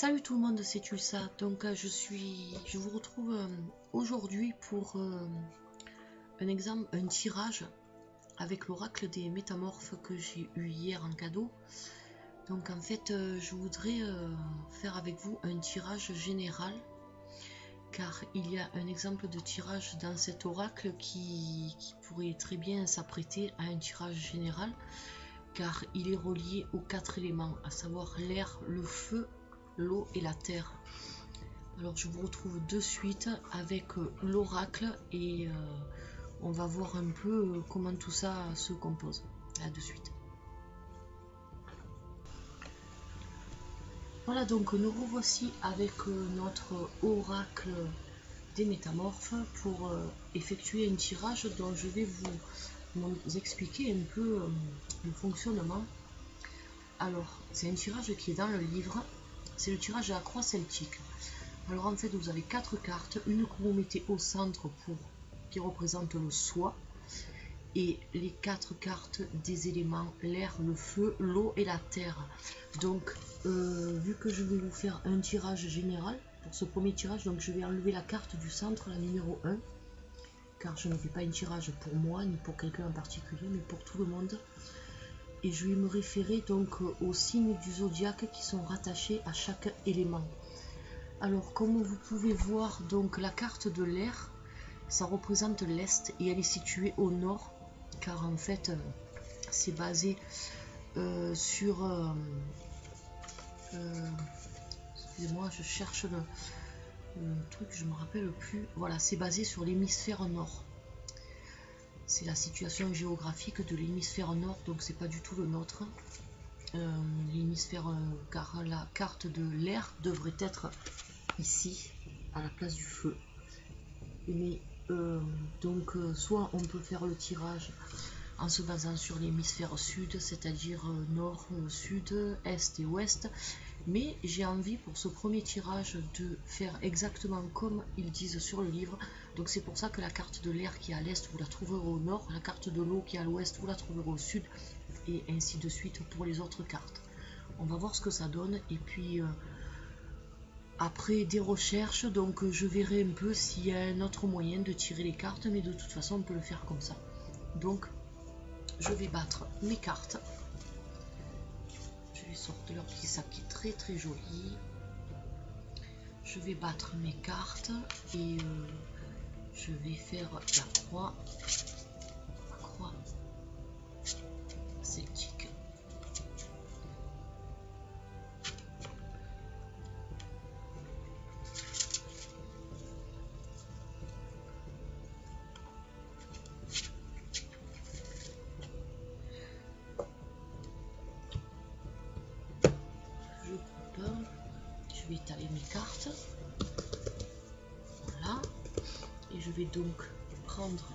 Salut tout le monde, c'est Tulsa. Donc je vous retrouve aujourd'hui pour un tirage avec l'oracle des métamorphes que j'ai eu hier en cadeau. Donc en fait, je voudrais faire avec vous un tirage général, car il y a un exemple de tirage dans cet oracle qui pourrait très bien s'apprêter à un tirage général, car il est relié aux 4 éléments, à savoir l'air, le feu, l'eau et la terre. Alors je vous retrouve de suite avec l'oracle et on va voir un peu comment tout ça se compose. Là de suite. Voilà, donc nous revoici avec notre oracle des métamorphes pour effectuer un tirage dont je vais vous expliquer un peu le fonctionnement. Alors c'est un tirage qui est dans le livre, c'est le tirage à la croix celtique. Alors en fait vous avez 4 cartes, une que vous mettez au centre qui représente le soi, et les 4 cartes des éléments, l'air, le feu, l'eau et la terre. Donc vu que je vais vous faire un tirage général pour ce premier tirage, donc je vais enlever la carte du centre, la numéro 1, car je ne fais pas un tirage pour moi ni pour quelqu'un en particulier, mais pour tout le monde. Et je vais me référer donc aux signes du zodiaque qui sont rattachés à chaque élément. Alors comme vous pouvez voir, donc la carte de l'air, ça représente l'Est et elle est située au nord, car en fait c'est basé sur excusez-moi, je cherche le truc, je me rappelle plus. Voilà, c'est basé sur l'hémisphère nord. C'est la situation géographique de l'hémisphère nord, donc c'est pas du tout le nôtre. L'hémisphère, car la carte de l'air devrait être ici à la place du feu. Mais donc soit on peut faire le tirage en se basant sur l'hémisphère sud, c'est-à-dire nord, sud, est et ouest, mais j'ai envie pour ce premier tirage de faire exactement comme ils disent sur le livre. Donc c'est pour ça que la carte de l'air qui est à l'est, vous la trouverez au nord, la carte de l'eau qui est à l'ouest, vous la trouverez au sud, et ainsi de suite pour les autres cartes. On va voir ce que ça donne, et puis après des recherches, donc je verrai un peu s'il y a un autre moyen de tirer les cartes, mais de toute façon on peut le faire comme ça. Donc je vais battre mes cartes. Je vais sortir leur petit sac qui est très très joli. Je vais battre mes cartes et je vais faire la croix celtique. Je coupe, je vais étaler mes cartes. Voilà. Et je vais donc prendre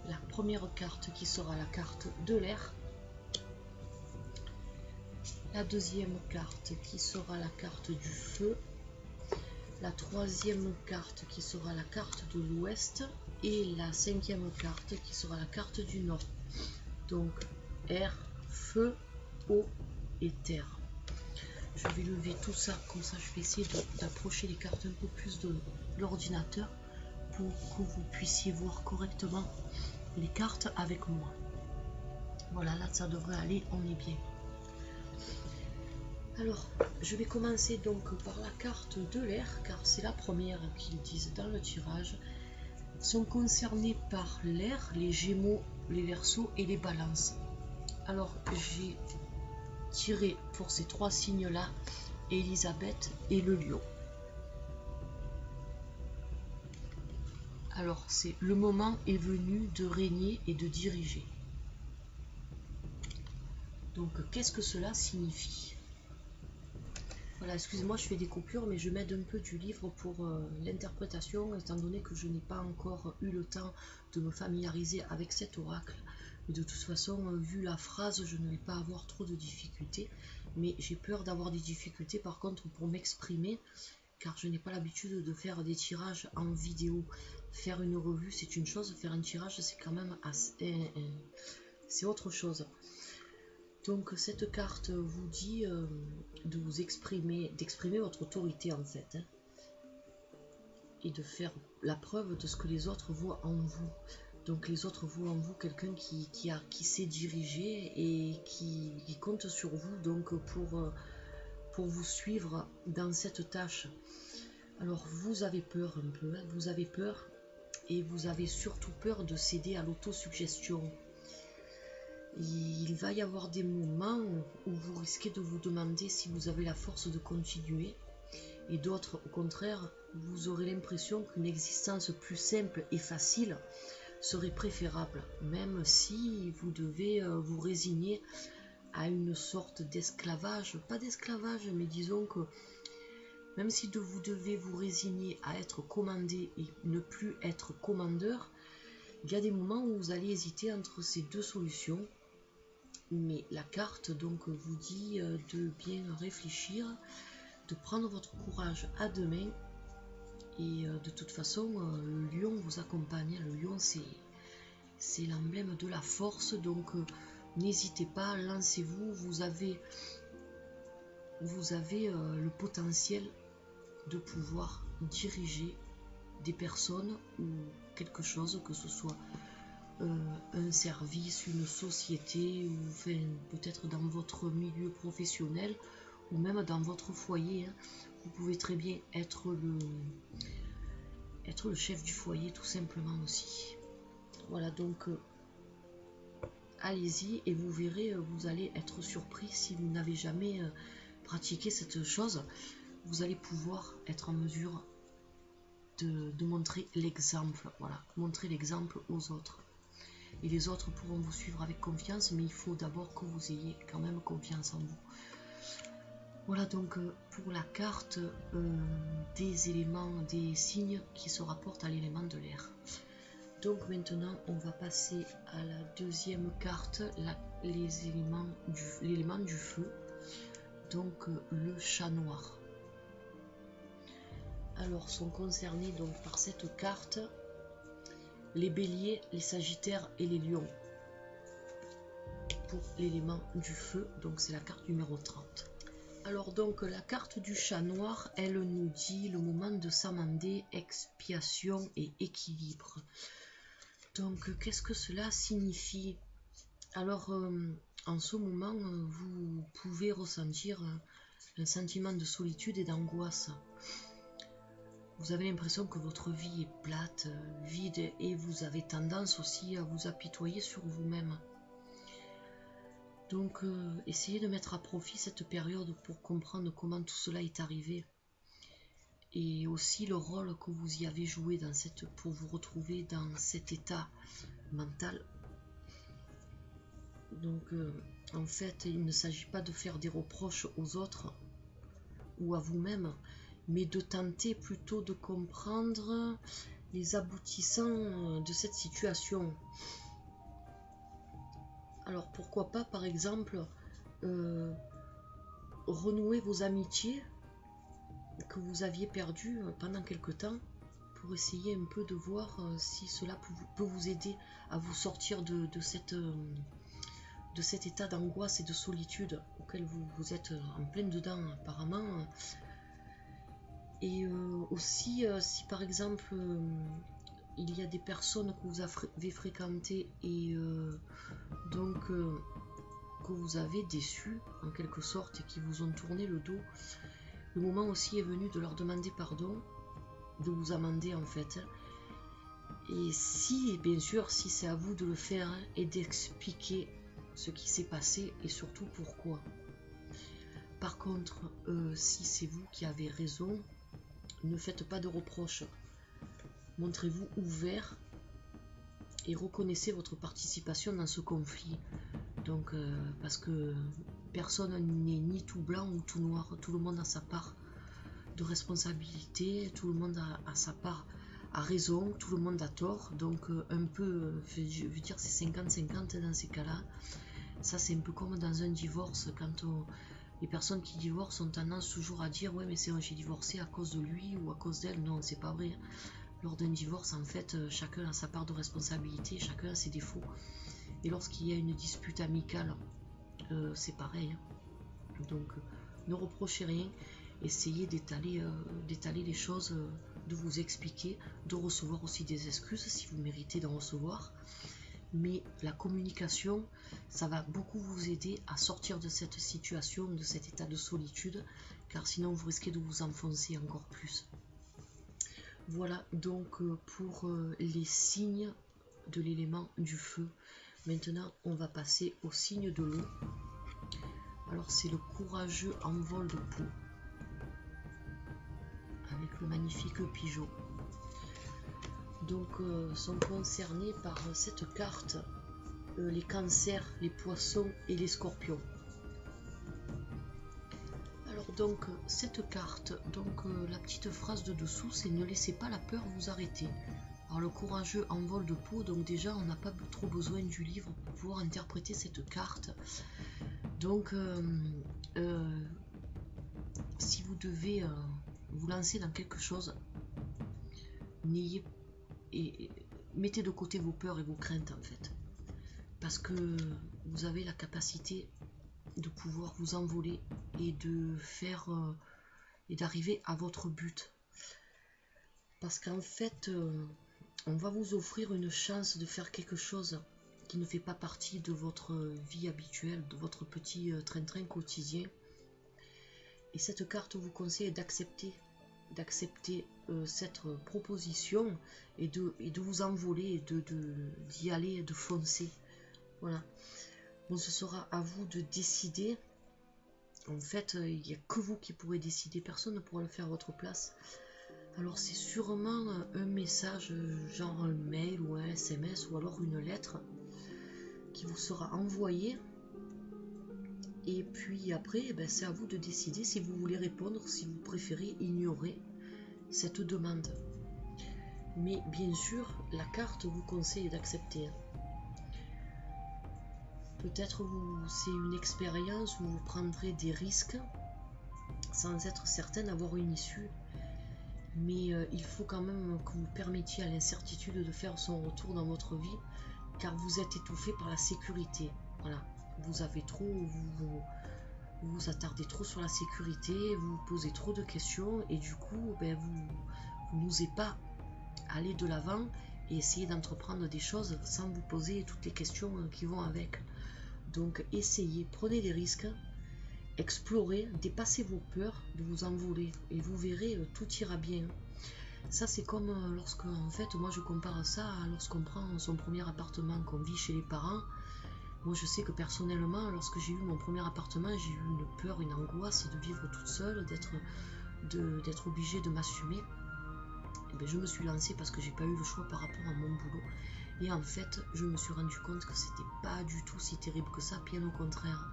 la première carte qui sera la carte de l'air, la deuxième carte qui sera la carte du feu, la troisième carte qui sera la carte de l'ouest et la cinquième carte qui sera la carte du nord. Donc air, feu, eau et terre. Je vais lever tout ça, comme ça je vais essayer d'approcher les cartes un peu plus de l'ordinateur pour que vous puissiez voir correctement les cartes avec moi. Voilà, là ça devrait aller, on est bien. Alors, je vais commencer donc par la carte de l'air, car c'est la première qu'ils disent dans le tirage. Sont concernés par l'air les Gémeaux, les Verseaux et les Balances. Alors, j'ai tiré pour ces 3 signes-là Elisabeth et le Lion. Alors, c'est le moment est venu de régner et de diriger. Donc, qu'est-ce que cela signifie? Voilà, excusez-moi, je fais des coupures, mais je m'aide un peu du livre pour l'interprétation, étant donné que je n'ai pas encore eu le temps de me familiariser avec cet oracle. Mais de toute façon, vu la phrase, je ne vais pas avoir trop de difficultés. Mais j'ai peur d'avoir des difficultés, par contre, pour m'exprimer, car je n'ai pas l'habitude de faire des tirages en vidéo. Faire une revue, c'est une chose, faire un tirage, c'est quand même assez... c'est autre chose. Donc cette carte vous dit de vous d'exprimer votre autorité en fait, hein, et de faire la preuve de ce que les autres voient en vous. Donc les autres voient en vous quelqu'un qui sait diriger et qui compte sur vous donc pour vous suivre dans cette tâche. Alors vous avez peur un peu, hein, vous avez peur, et vous avez surtout peur de céder à l'autosuggestion. Il va y avoir des moments où vous risquez de vous demander si vous avez la force de continuer, et d'autres, au contraire, vous aurez l'impression qu'une existence plus simple et facile serait préférable, même si vous devez vous résigner à une sorte d'esclavage, pas d'esclavage, mais disons que même si vous devez vous résigner à être commandé et ne plus être commandeur, il y a des moments où vous allez hésiter entre ces deux solutions. Mais la carte donc vous dit de bien réfléchir, de prendre votre courage à deux mains, et de toute façon le lion vous accompagne. Le lion c'est l'emblème de la force, donc n'hésitez pas, lancez-vous, vous avez le potentiel de pouvoir diriger des personnes ou quelque chose, que ce soit un service, une société, ou enfin, peut-être dans votre milieu professionnel ou même dans votre foyer, hein. Vous pouvez très bien être le chef du foyer tout simplement aussi. Voilà, donc allez-y, et vous verrez, vous allez être surpris si vous n'avez jamais pratiqué cette chose. Vous allez pouvoir être en mesure de montrer l'exemple, voilà, montrer l'exemple aux autres. Et les autres pourront vous suivre avec confiance, mais il faut d'abord que vous ayez quand même confiance en vous. Voilà donc pour la carte des éléments, des signes qui se rapportent à l'élément de l'air. Donc maintenant on va passer à la deuxième carte, l'élément du feu, donc le chat noir. Alors sont concernés donc par cette carte les béliers, les sagittaires et les lions. Pour l'élément du feu, donc c'est la carte numéro 30. Alors donc la carte du chat noir, elle nous dit le moment de s'amender, expiation et équilibre. Donc qu'est-ce que cela signifie? Alors en ce moment, vous pouvez ressentir un sentiment de solitude et d'angoisse. Vous avez l'impression que votre vie est plate, vide, et vous avez tendance aussi à vous apitoyer sur vous-même. Donc essayez de mettre à profit cette période pour comprendre comment tout cela est arrivé, et aussi le rôle que vous y avez joué pour vous retrouver dans cet état mental. Donc en fait il ne s'agit pas de faire des reproches aux autres ou à vous-même, mais de tenter plutôt de comprendre les aboutissants de cette situation. Alors pourquoi pas par exemple renouer vos amitiés que vous aviez perdues pendant quelque temps, pour essayer un peu de voir si cela peut vous aider à vous sortir de cet état d'angoisse et de solitude auquel vous êtes en plein dedans apparemment. Et aussi si par exemple il y a des personnes que vous avez fréquentées et donc que vous avez déçues en quelque sorte et qui vous ont tourné le dos, le moment aussi est venu de leur demander pardon, de vous amender en fait. Et si, bien sûr, si c'est à vous de le faire, et d'expliquer ce qui s'est passé et surtout pourquoi. Par contre, si c'est vous qui avez raison, ne faites pas de reproches. Montrez-vous ouvert et reconnaissez votre participation dans ce conflit. Donc, parce que personne n'est ni tout blanc ou tout noir, tout le monde a sa part de responsabilité, tout le monde a sa part a raison, tout le monde a tort, donc un peu, je veux dire, c'est 50-50 dans ces cas-là. Ça c'est un peu comme dans un divorce, quand les personnes qui divorcent ont tendance toujours à dire ouais mais j'ai divorcé à cause de lui ou à cause d'elle. Non, c'est pas vrai. Lors d'un divorce, en fait, chacun a sa part de responsabilité, chacun a ses défauts. Et lorsqu'il y a une dispute amicale c'est pareil. Donc ne reprochez rien, essayez d'étaler les choses, de vous expliquer, de recevoir aussi des excuses si vous méritez d'en recevoir. Mais la communication, ça va beaucoup vous aider à sortir de cette situation, de cet état de solitude, car sinon vous risquez de vous enfoncer encore plus. Voilà donc pour les signes de l'élément du feu. Maintenant, on va passer au signe de l'eau. Alors, c'est le courageux envol de peau, avec le magnifique pigeon. Donc, sont concernés par cette carte les cancers, les poissons et les scorpions. Alors donc, cette carte, donc la petite phrase de dessous, c'est « Ne laissez pas la peur vous arrêter ». Alors le courageux envol de peau, donc déjà on n'a pas trop besoin du livre pour pouvoir interpréter cette carte. Donc si vous devez vous lancer dans quelque chose, mettez de côté vos peurs et vos craintes en fait. Parce que vous avez la capacité de pouvoir vous envoler et de faire et d'arriver à votre but. Parce qu'en fait, on va vous offrir une chance de faire quelque chose qui ne fait pas partie de votre vie habituelle, de votre petit train-train quotidien. Et cette carte vous conseille d'accepter cette proposition et de vous envoler, d'y aller, de foncer. Voilà. Bon, ce sera à vous de décider. En fait, il n'y a que vous qui pourrez décider. Personne ne pourra le faire à votre place. Alors c'est sûrement un message, genre un mail ou un SMS ou alors une lettre qui vous sera envoyée. Et puis après, ben, c'est à vous de décider si vous voulez répondre, si vous préférez ignorer cette demande. Mais bien sûr, la carte vous conseille d'accepter. Peut-être c'est une expérience où vous prendrez des risques sans être certain d'avoir une issue. Mais il faut quand même que vous permettiez à l'incertitude de faire son retour dans votre vie, car vous êtes étouffé par la sécurité. Voilà, vous avez trop, vous attardez trop sur la sécurité, vous posez trop de questions et du coup, ben, vous n'osez pas aller de l'avant et essayer d'entreprendre des choses sans vous poser toutes les questions qui vont avec. Donc essayez, prenez des risques, explorez, dépassez vos peurs de vous envoler et vous verrez, tout ira bien. Ça c'est comme lorsque, en fait, moi je compare ça à lorsqu'on prend son premier appartement, qu'on vit chez les parents. Moi je sais que personnellement, lorsque j'ai eu mon premier appartement, j'ai eu une peur, une angoisse de vivre toute seule, d'être obligée de m'assumer. Et bien, je me suis lancée parce que j'ai pas eu le choix par rapport à mon boulot. Et en fait, je me suis rendu compte que c'était pas du tout si terrible que ça, bien au contraire.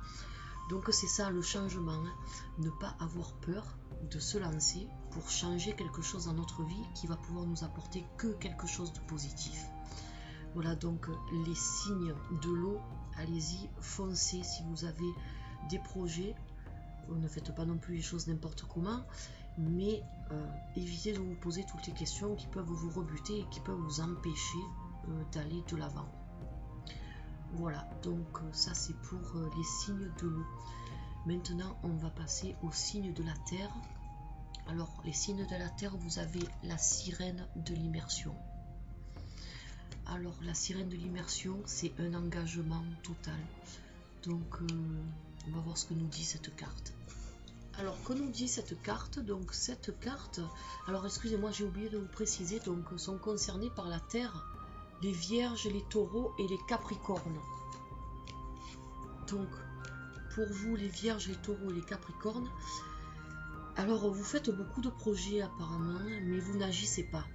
Donc c'est ça le changement, hein. Ne pas avoir peur de se lancer pour changer quelque chose dans notre vie qui va pouvoir nous apporter que quelque chose de positif. Voilà donc les signes de l'eau, allez-y, foncez si vous avez des projets. Ne faites pas non plus les choses n'importe comment, mais évitez de vous poser toutes les questions qui peuvent vous rebuter et qui peuvent vous empêcher d'aller de l'avant. Voilà, donc ça c'est pour les signes de l'eau. Maintenant, on va passer aux signes de la terre. Alors, les signes de la terre, vous avez la sirène de l'immersion. Alors, la sirène de l'immersion, c'est un engagement total. Donc, on va voir ce que nous dit cette carte. Alors, que nous dit cette carte? Donc, cette carte, alors excusez-moi, j'ai oublié de vous préciser, donc sont concernés par la terre les vierges, les taureaux et les capricornes. Donc, pour vous, les vierges, les taureaux et les capricornes, alors vous faites beaucoup de projets apparemment, mais vous n'agissez pas.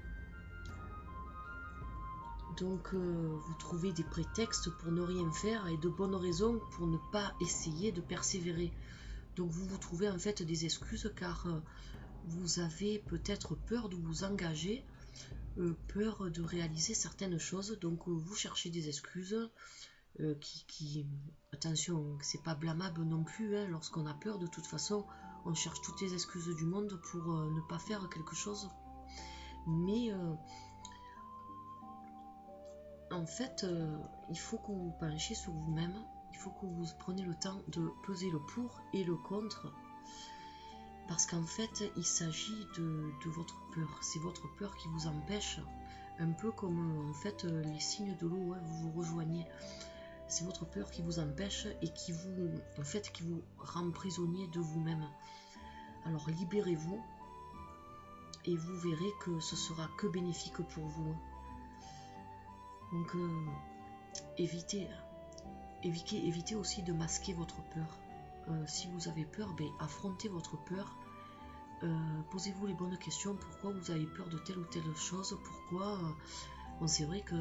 Donc, vous trouvez des prétextes pour ne rien faire et de bonnes raisons pour ne pas essayer de persévérer. Donc, vous vous trouvez en fait des excuses car vous avez peut-être peur de vous engager, peur de réaliser certaines choses. Donc, vous cherchez des excuses. Attention, c'est pas blâmable non plus, hein, lorsqu'on a peur, de toute façon, on cherche toutes les excuses du monde pour ne pas faire quelque chose. Mais en fait, il faut que vous vous penchiez sur vous-même il faut que vous preniez le temps de peser le pour et le contre, parce qu'en fait il s'agit de votre peur. C'est votre peur qui vous empêche, un peu comme en fait les signes de l'eau, hein, vous vous rejoignez. C'est votre peur qui vous empêche et qui vous, en fait, qui vous rend prisonnier de vous-même. Alors libérez-vous et vous verrez que ce sera que bénéfique pour vous. Donc évitez aussi de masquer votre peur. Si vous avez peur, affrontez votre peur. Posez-vous les bonnes questions. Pourquoi vous avez peur de telle ou telle chose? Pourquoi bon, c'est vrai que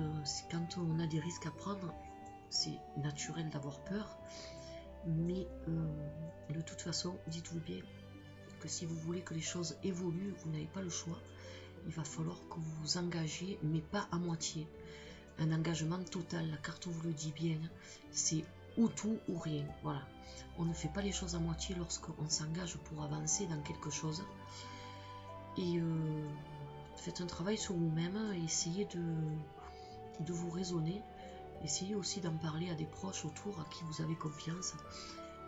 quand on a des risques à prendre, c'est naturel d'avoir peur, mais de toute façon, dites-vous bien que si vous voulez que les choses évoluent, vous n'avez pas le choix. Il va falloir que vous vous engagiez, mais pas à moitié. Un engagement total, la carte vous le dit bien, c'est ou tout ou rien. Voilà. On ne fait pas les choses à moitié lorsqu'on s'engage pour avancer dans quelque chose. Et faites un travail sur vous-même, et essayez de vous raisonner. Essayez aussi d'en parler à des proches autour à qui vous avez confiance,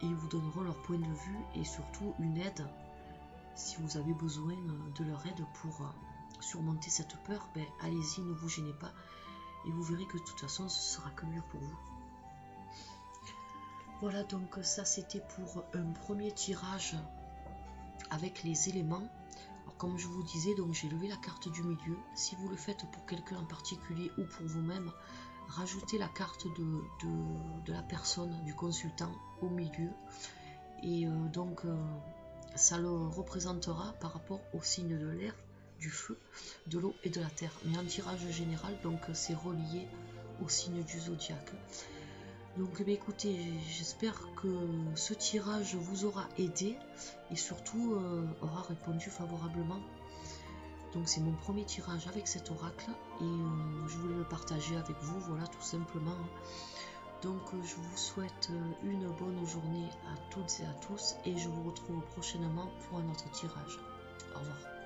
et ils vous donneront leur point de vue et surtout une aide si vous avez besoin de leur aide pour surmonter cette peur. Allez-y, ne vous gênez pas et vous verrez que de toute façon ce sera que mieux pour vous. Voilà, donc ça c'était pour un premier tirage avec les éléments. Alors, comme je vous disais, donc j'ai levé la carte du milieu. Si vous le faites pour quelqu'un en particulier ou pour vous-même, rajoutez la carte de la personne, du consultant au milieu, et donc ça le représentera par rapport au signe de l'air, du feu, de l'eau et de la terre. Mais en tirage général, donc c'est relié au signe du zodiaque. Donc écoutez, j'espère que ce tirage vous aura aidé et surtout aura répondu favorablement. Donc c'est mon premier tirage avec cet oracle et je voulais le partager avec vous, voilà, tout simplement. Donc je vous souhaite une bonne journée à toutes et à tous et je vous retrouve prochainement pour un autre tirage. Au revoir.